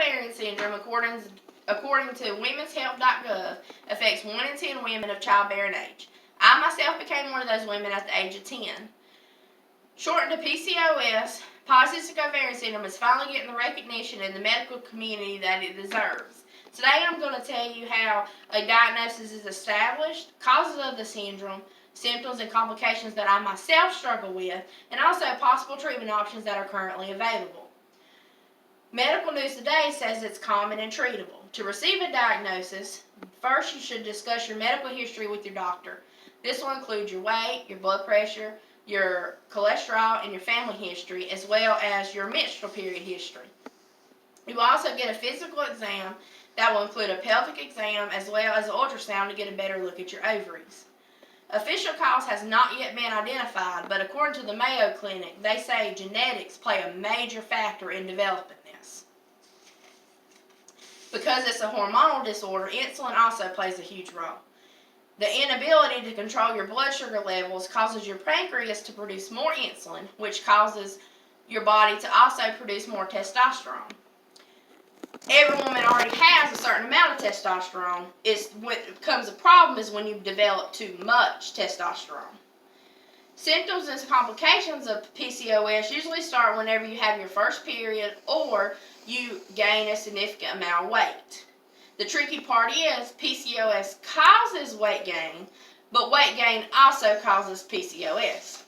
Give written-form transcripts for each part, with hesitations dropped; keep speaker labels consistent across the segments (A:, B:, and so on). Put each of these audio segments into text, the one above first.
A: ovarian syndrome, according to womenshealth.gov, affects 1 in 10 women of childbearing age. I myself became one of those women at the age of 10. Shortened to PCOS, polycystic ovarian syndrome is finally getting the recognition in the medical community that it deserves. Today I'm going to tell you how a diagnosis is established, causes of the syndrome, symptoms and complications that I myself struggle with, and also possible treatment options that are currently available. Medical news today says it's common and treatable. To receive a diagnosis, first you should discuss your medical history with your doctor. This will include your weight, your blood pressure, your cholesterol, and your family history, as well as your menstrual period history. You will also get a physical exam that will include a pelvic exam as well as an ultrasound to get a better look at your ovaries. Official cause has not yet been identified, but according to the Mayo Clinic, they say genetics play a major factor in developing this. Because it's a hormonal disorder, insulin also plays a huge role. The inability to control your blood sugar levels causes your pancreas to produce more insulin, which causes your body to also produce more testosterone. Every woman already has a certain amount of testosterone. When it becomes a problem is when you develop too much testosterone. Symptoms and complications of PCOS usually start whenever you have your first period or you gain a significant amount of weight. The tricky part is PCOS causes weight gain, but weight gain also causes PCOS.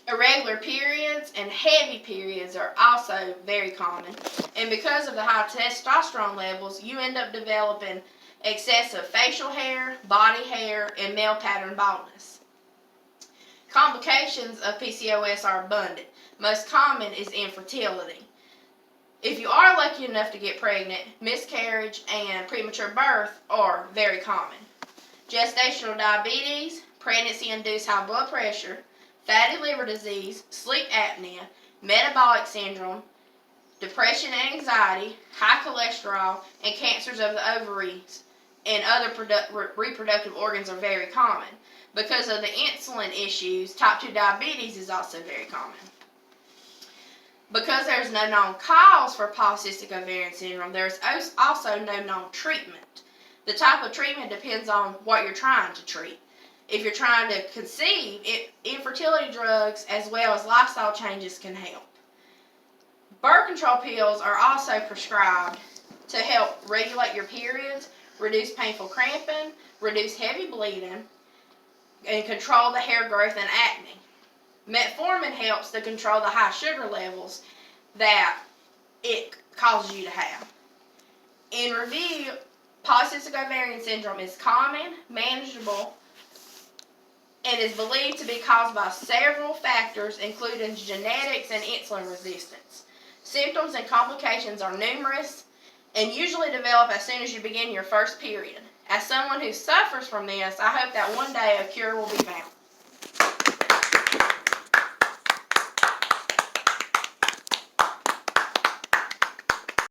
A: Irregular periods and heavy periods are also very common, and because of the high testosterone levels, you end up developing excessive facial hair, body hair, and male pattern baldness. Complications of PCOS are abundant. Most common is infertility. If you are lucky enough to get pregnant, miscarriage and premature birth are very common. Gestational diabetes, pregnancy-induced high blood pressure, fatty liver disease, sleep apnea, metabolic syndrome, depression and anxiety, high cholesterol, and cancers of the ovaries and other reproductive organs are very common. Because of the insulin issues, type 2 diabetes is also very common. Because there's no known cause for polycystic ovarian syndrome, there's also no known treatment. The type of treatment depends on what you're trying to treat. If you're trying to conceive, infertility drugs as well as lifestyle changes can help. Birth control pills are also prescribed to help regulate your periods, reduce painful cramping, reduce heavy bleeding, and control the hair growth and acne. Metformin helps to control the high sugar levels that it causes you to have. In review, polycystic ovarian syndrome is common, manageable, and is believed to be caused by several factors, including genetics and insulin resistance. Symptoms and complications are numerous and usually develop as soon as you begin your first period. As someone who suffers from this, I hope that one day a cure will be found.